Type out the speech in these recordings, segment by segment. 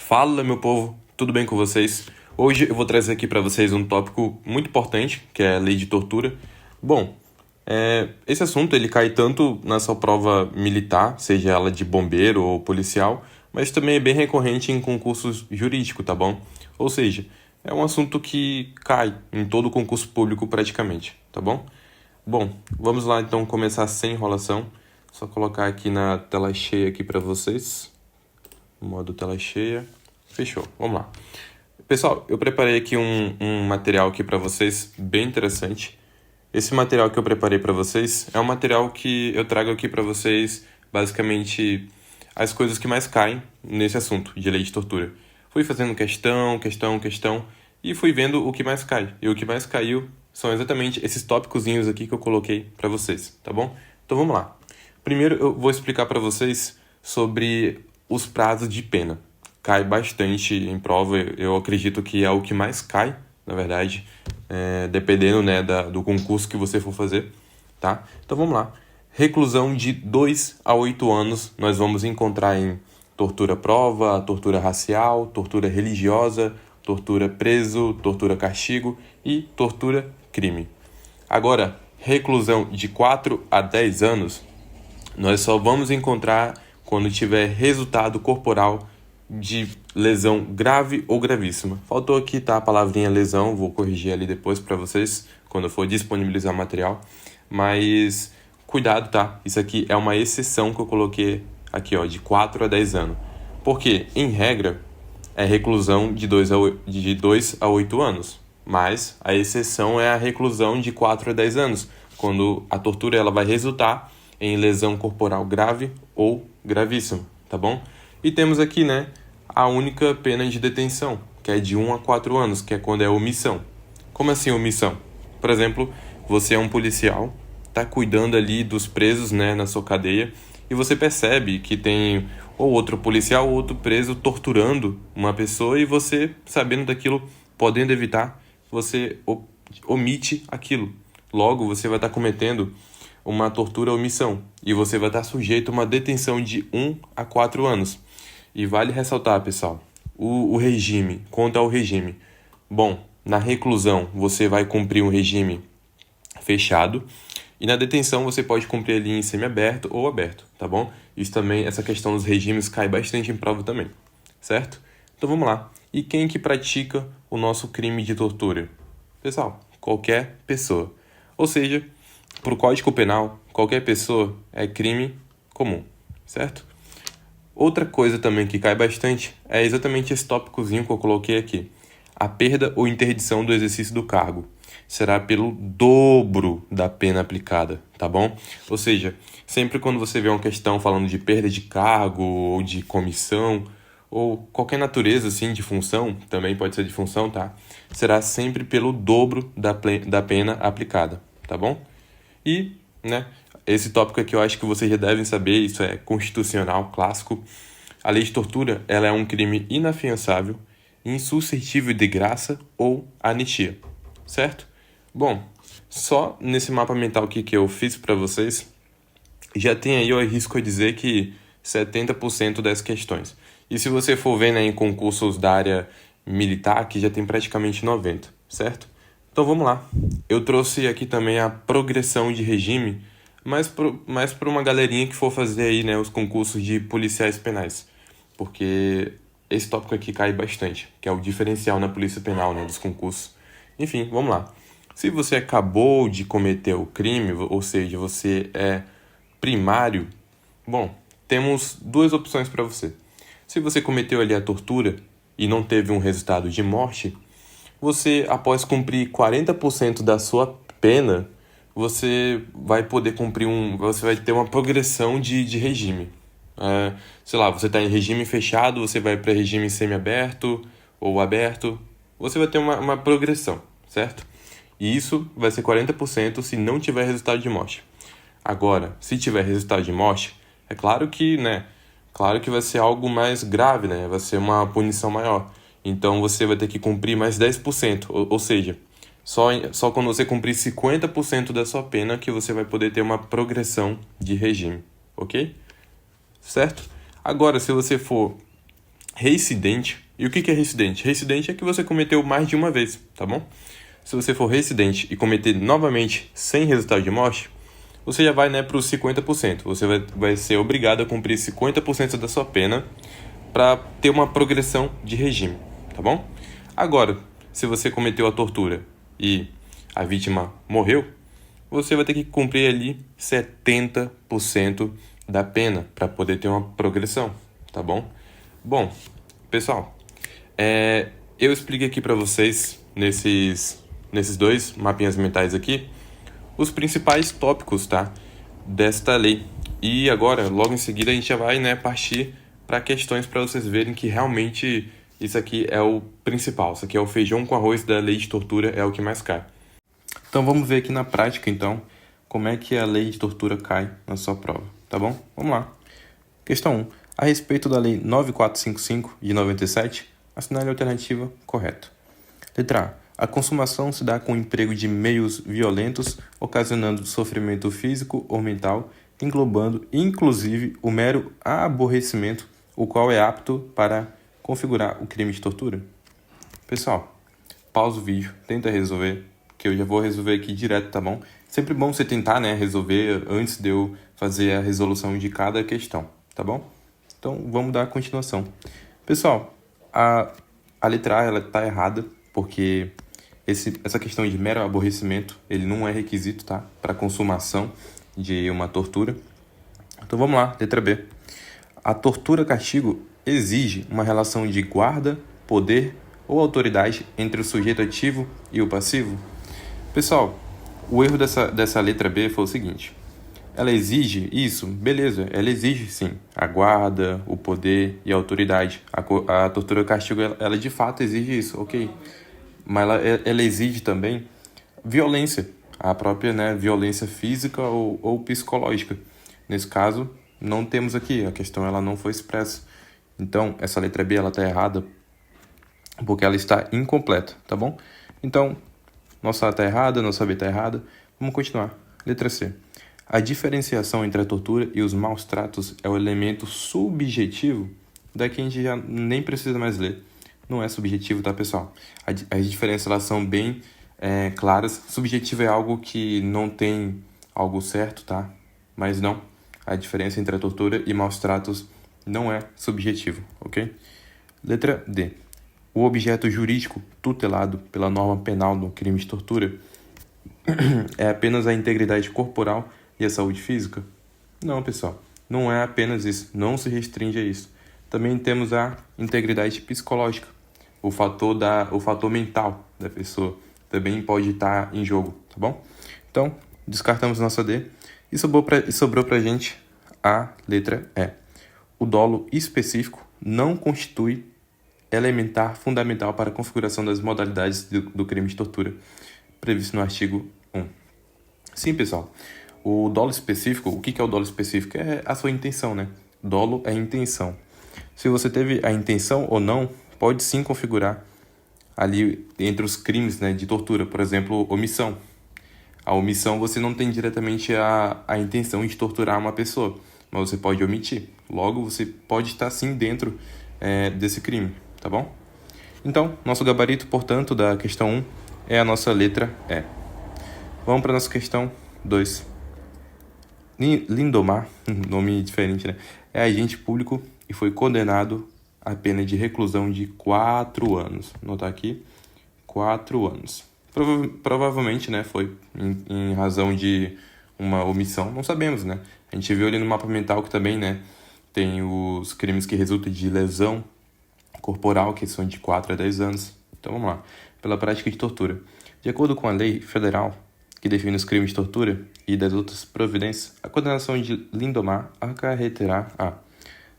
Fala, meu povo, tudo bem com vocês? Hoje eu vou trazer aqui para vocês um tópico muito importante, que é a lei de tortura. Bom, esse assunto ele cai tanto na sua prova militar, seja ela de bombeiro ou policial, mas também é bem recorrente em concursos jurídicos, tá bom? Ou seja, é um assunto que cai em todo concurso público praticamente, tá bom? Bom, vamos lá então começar sem enrolação. Só colocar aqui na tela cheia aqui para vocês. Modo tela cheia. Fechou, vamos lá. Pessoal, eu preparei aqui um material aqui para vocês bem interessante. Esse material que eu preparei para vocês é um material que eu trago aqui para vocês basicamente as coisas que mais caem nesse assunto de lei de tortura. Fui fazendo questão e fui vendo o que mais cai. E o que mais caiu são exatamente esses tópicozinhos aqui que eu coloquei para vocês, tá bom? Então vamos lá. Primeiro eu vou explicar para vocês sobre os prazos de pena. Cai bastante em prova, eu acredito que é o que mais cai, na verdade, dependendo, né, do concurso que você for fazer, tá? Então vamos lá. Reclusão de 2 a 8 anos nós vamos encontrar em tortura prova, tortura racial, tortura religiosa, tortura preso, tortura castigo e tortura crime. Agora, reclusão de 4 a 10 anos nós só vamos encontrar quando tiver resultado corporal de lesão grave ou gravíssima. Faltou aqui, tá, a palavrinha lesão, vou corrigir ali depois para vocês, quando eu for disponibilizar o material. Mas cuidado, tá? Isso aqui é uma exceção que eu coloquei aqui, ó, de 4 a 10 anos. Porque, em regra, é reclusão de 2 a 8 anos. Mas a exceção é a reclusão de 4 a 10 anos, quando a tortura ela vai resultar em lesão corporal grave ou gravíssima, tá bom? E temos aqui, né, a única pena de detenção, que é de 1 a 4 anos, que é quando é omissão. Como assim omissão? Por exemplo, você é um policial, tá cuidando ali dos presos, né, na sua cadeia, e você percebe que tem ou outro policial ou outro preso torturando uma pessoa e você, sabendo daquilo, podendo evitar, você omite aquilo. Logo, você vai estar cometendo uma tortura omissão e você vai estar sujeito a uma detenção de 1 a 4 anos. E vale ressaltar, pessoal, o regime, quanto ao regime. Bom, na reclusão você vai cumprir um regime fechado e na detenção você pode cumprir ali em semiaberto ou aberto, tá bom? Isso também, essa questão dos regimes cai bastante em prova também, certo? Então vamos lá. E quem que pratica o nosso crime de tortura? Pessoal, qualquer pessoa. Ou seja, para o Código Penal, qualquer pessoa é crime comum, certo? Outra coisa também que cai bastante é exatamente esse tópicozinho que eu coloquei aqui. A perda ou interdição do exercício do cargo será pelo dobro da pena aplicada, tá bom? Ou seja, sempre quando você vê uma questão falando de perda de cargo ou de comissão ou qualquer natureza assim de função, também pode ser de função, tá? Será sempre pelo dobro da pena aplicada, tá bom? E, né, esse tópico aqui eu acho que vocês já devem saber, isso é constitucional, clássico. A lei de tortura, ela é um crime inafiançável, insuscetível de graça ou anistia, certo? Bom, só nesse mapa mental aqui que eu fiz para vocês, já tem aí, eu arrisco a dizer que 70% das questões. E se você for ver, né, em concursos da área militar, que já tem praticamente 90%, certo? Então vamos lá. Eu trouxe aqui também a progressão de regime, mais para uma galerinha que for fazer aí, né, os concursos de policiais penais. Porque esse tópico aqui cai bastante, que é o diferencial na polícia penal, né, dos concursos. Enfim, vamos lá. Se você acabou de cometer o crime, ou seja, você é primário, bom, temos duas opções para você. Se você cometeu ali a tortura e não teve um resultado de morte, você, após cumprir 40% da sua pena, você vai poder cumprir você vai ter uma progressão de regime. Sei lá, você está em regime fechado, você vai para regime semiaberto ou aberto, você vai ter uma progressão, certo? E isso vai ser 40% se não tiver resultado de morte. Agora, se tiver resultado de morte, é claro que, né, claro que vai ser algo mais grave, né, vai ser uma punição maior. Então você vai ter que cumprir mais 10%, ou seja, só quando você cumprir 50% da sua pena que você vai poder ter uma progressão de regime, ok? Certo? Agora, se você for reincidente. E o que é reincidente? Reincidente é que você cometeu mais de uma vez, tá bom? Se você for reincidente e cometer novamente sem resultado de morte, você já vai, né, para os 50%. Você vai ser obrigado a cumprir 50% da sua pena para ter uma progressão de regime, tá bom? Agora, se você cometeu a tortura e a vítima morreu, você vai ter que cumprir ali 70% da pena para poder ter uma progressão, tá bom? Bom, pessoal, eu expliquei aqui para vocês, nesses dois mapinhas mentais aqui, os principais tópicos, tá, desta lei. E agora, logo em seguida, a gente já vai, né, partir para questões para vocês verem que realmente isso aqui é o principal. Isso aqui é o feijão com arroz da lei de tortura, é o que mais cai. Então vamos ver aqui na prática, então, como é que a lei de tortura cai na sua prova, tá bom? Vamos lá. Questão 1. A respeito da lei 9455 de 97, assinale a alternativa correta. Letra A. A consumação se dá com o emprego de meios violentos, ocasionando sofrimento físico ou mental, englobando, inclusive, o mero aborrecimento, o qual é apto para configurar o crime de tortura. Pessoal, pausa o vídeo, tenta resolver, que eu já vou resolver aqui direto, tá bom? Sempre bom você tentar, né, resolver antes de eu fazer a resolução de cada questão, tá bom? Então, vamos dar continuação. Pessoal, a letra A, ela tá errada, porque essa questão de mero aborrecimento, ele não é requisito, tá? Para consumação de uma tortura. Então vamos lá, letra B. A tortura-castigo exige uma relação de guarda, poder ou autoridade entre o sujeito ativo e o passivo. Pessoal, o erro dessa letra B foi o seguinte. Ela exige isso? Beleza, ela exige sim a guarda, o poder e a autoridade. A tortura-castigo, ela de fato exige isso, ok? Mas ela exige também violência, a própria, né, violência física ou psicológica. Nesse caso, não temos aqui, a questão ela não foi expressa. Então, essa letra B ela está errada porque ela está incompleta, tá bom? Então, nossa A está errada, nossa B está errada. Vamos continuar. Letra C. A diferenciação entre a tortura e os maus tratos é o elemento subjetivo. Daqui a gente já nem precisa mais ler. Não é subjetivo, tá, pessoal? As diferenças elas são bem claras. Subjetivo é algo que não tem algo certo, tá? Mas não. A diferença entre a tortura e maus tratos não é subjetivo, ok? Letra D. O objeto jurídico tutelado pela norma penal no crime de tortura é apenas a integridade corporal e a saúde física? Não, pessoal. Não é apenas isso. Não se restringe a isso. Também temos a integridade psicológica. O fator mental da pessoa também pode estar em jogo, tá bom? Então, descartamos nossa D e sobrou pra gente a letra E. O dolo específico não constitui elementar fundamental para a configuração das modalidades do crime de tortura, previsto no artigo 1. Sim, pessoal. O dolo específico, o que é o dolo específico? É a sua intenção, né? Dolo é intenção. Se você teve a intenção ou não, pode sim configurar ali entre os crimes, né, de tortura. Por exemplo, omissão. A omissão você não tem diretamente a intenção de torturar uma pessoa, mas você pode omitir. Logo, você pode estar sim dentro desse crime, tá bom? Então, nosso gabarito, portanto, da questão 1 é a nossa letra E. Vamos para a nossa questão 2. Lindomar, nome diferente, né? É agente público e foi condenado à pena de reclusão de 4 anos. Vou notar aqui, 4 anos. Provavelmente, né, foi em razão de uma omissão, não sabemos, né? A gente viu ali no mapa mental que também, né, tem os crimes que resultam de lesão corporal, que são de 4 a 10 anos. Então vamos lá. Pela prática de tortura. De acordo com a lei federal que define os crimes de tortura e das outras providências, a condenação de Lindomar acarreterá a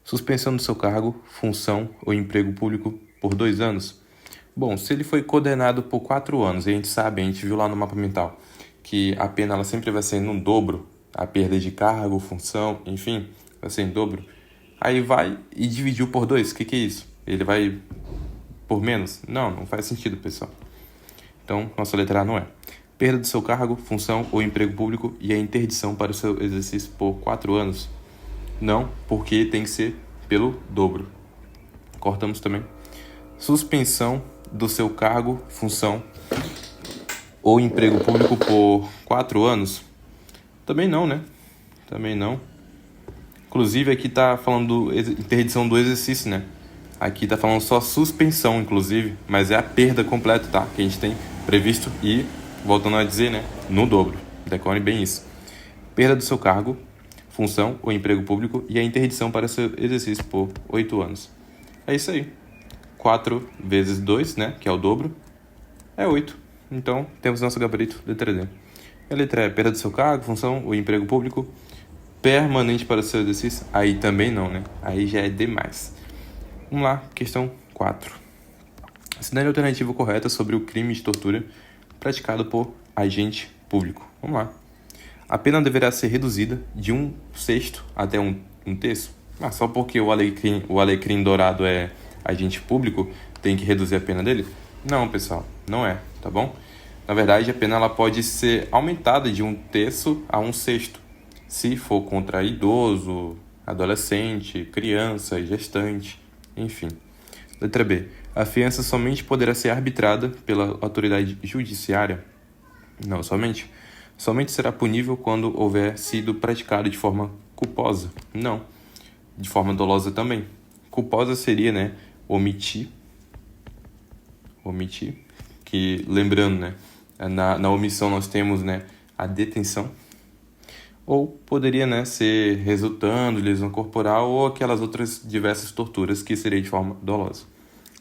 suspensão do seu cargo, função ou emprego público por 2 anos. Bom, se ele foi condenado por 4 anos, e a gente viu lá no mapa mental, que a pena ela sempre vai ser no dobro, a perda de cargo, função, enfim, vai ser em dobro. Aí vai e dividiu por 2, o que é isso? Ele vai por menos? Não faz sentido, pessoal. Então, nossa letra A não é. Perda do seu cargo, função ou emprego público e a interdição para o seu exercício por 4 anos. Não, porque tem que ser pelo dobro. Cortamos também. Suspensão do seu cargo, função ou emprego público por 4 anos? Também não, né? Também não. Inclusive, aqui tá falando interdição do exercício, né? Aqui tá falando só suspensão, inclusive, mas é a perda completa, tá? Que a gente tem previsto e, voltando a dizer, né? No dobro. Decore bem isso. Perda do seu cargo, função ou emprego público e a interdição para seu exercício por 8 anos. É isso aí. 4 vezes 2, né? Que é o dobro, é 8. Então, temos nosso gabarito, letra D. A letra E, perda do seu cargo, função ou emprego público permanente para o seu exercício? Aí também não, né? Aí já é demais. Vamos lá, questão 4. Assinale a alternativa correta sobre o crime de tortura praticado por agente público. Vamos lá. A pena deverá ser reduzida de 1/6 até 1/3. Só porque o alecrim dourado é agente público, tem que reduzir a pena dele? Não, pessoal, não é, tá bom? Na verdade, a pena ela pode ser aumentada de 1/3 a 1/6, se for contra idoso, adolescente, criança, gestante, enfim. Letra B. A fiança somente poderá ser arbitrada pela autoridade judiciária? Não somente. Somente será punível quando houver sido praticado de forma culposa? Não. De forma dolosa também. Culposa seria, né, omitir, que lembrando, né, na omissão nós temos, né, a detenção, ou poderia, né, ser resultando de lesão corporal ou aquelas outras diversas torturas que seria de forma dolosa.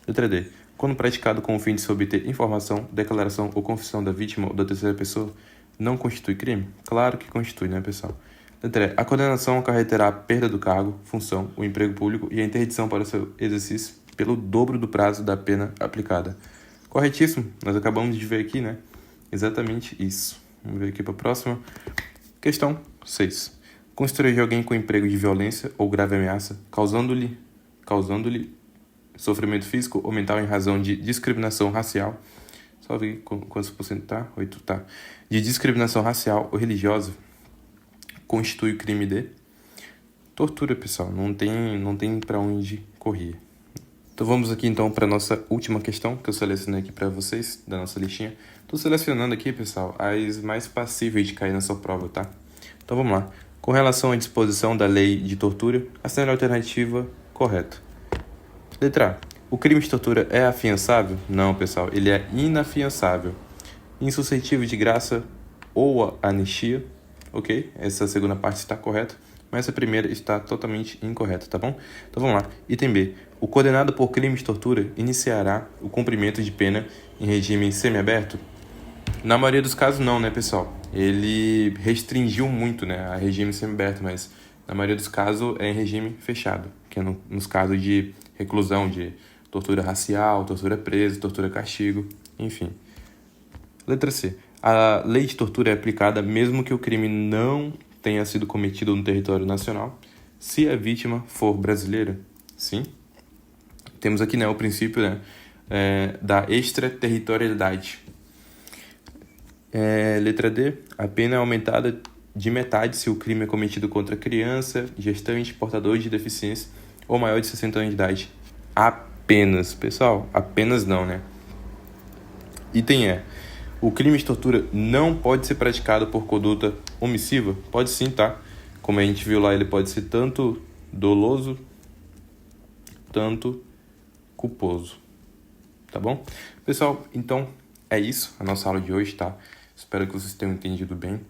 Letra D. Quando praticado com o fim de se obter informação, declaração ou confissão da vítima ou da terceira pessoa, não constitui crime? Claro que constitui, né, pessoal? Letra E. A condenação acarreterá a perda do cargo, função, o emprego público e a interdição para seu exercício pelo dobro do prazo da pena aplicada. Corretíssimo. Nós acabamos de ver aqui, né? Exatamente isso. Vamos ver aqui para a próxima. Questão 6. Constranger alguém com emprego de violência ou grave ameaça, causando-lhe sofrimento físico ou mental em razão de discriminação racial. Só ver quantos por cento tá? 8, tá. De discriminação racial ou religiosa, constitui o crime de tortura, pessoal. Não tem para onde correr. Então vamos aqui então para nossa última questão que eu selecionei aqui para vocês da nossa listinha. Estou selecionando aqui, pessoal, as mais passíveis de cair na sua prova, tá? Então vamos lá. Com relação à disposição da lei de tortura, assinale a alternativa correta. Letra A. O crime de tortura é afiançável? Não, pessoal, ele é inafiançável. Insuscetível de graça ou anistia? Ok? Essa segunda parte está correta, mas essa primeira está totalmente incorreta, tá bom? Então vamos lá. Item B. O condenado por crime de tortura iniciará o cumprimento de pena em regime semiaberto? Na maioria dos casos não, né, pessoal? Ele restringiu muito, né, a regime semiaberto, mas na maioria dos casos é em regime fechado, que é nos casos de reclusão, de tortura racial, tortura preso, tortura castigo, enfim. Letra C. A lei de tortura é aplicada mesmo que o crime não tenha sido cometido no território nacional, se a vítima for brasileira? Sim. Temos aqui, né, o princípio, né, da extraterritorialidade. Letra D. A pena é aumentada de metade se o crime é cometido contra criança, gestante, portador de deficiência ou maior de 60 anos de idade. Apenas, pessoal, apenas não, né? Item E. O crime de tortura não pode ser praticado por conduta omissiva? Pode sim, tá? Como a gente viu lá, ele pode ser tanto doloso, tanto culposo. Tá bom? Pessoal, então é isso, a nossa aula de hoje, tá? Espero que vocês tenham entendido bem.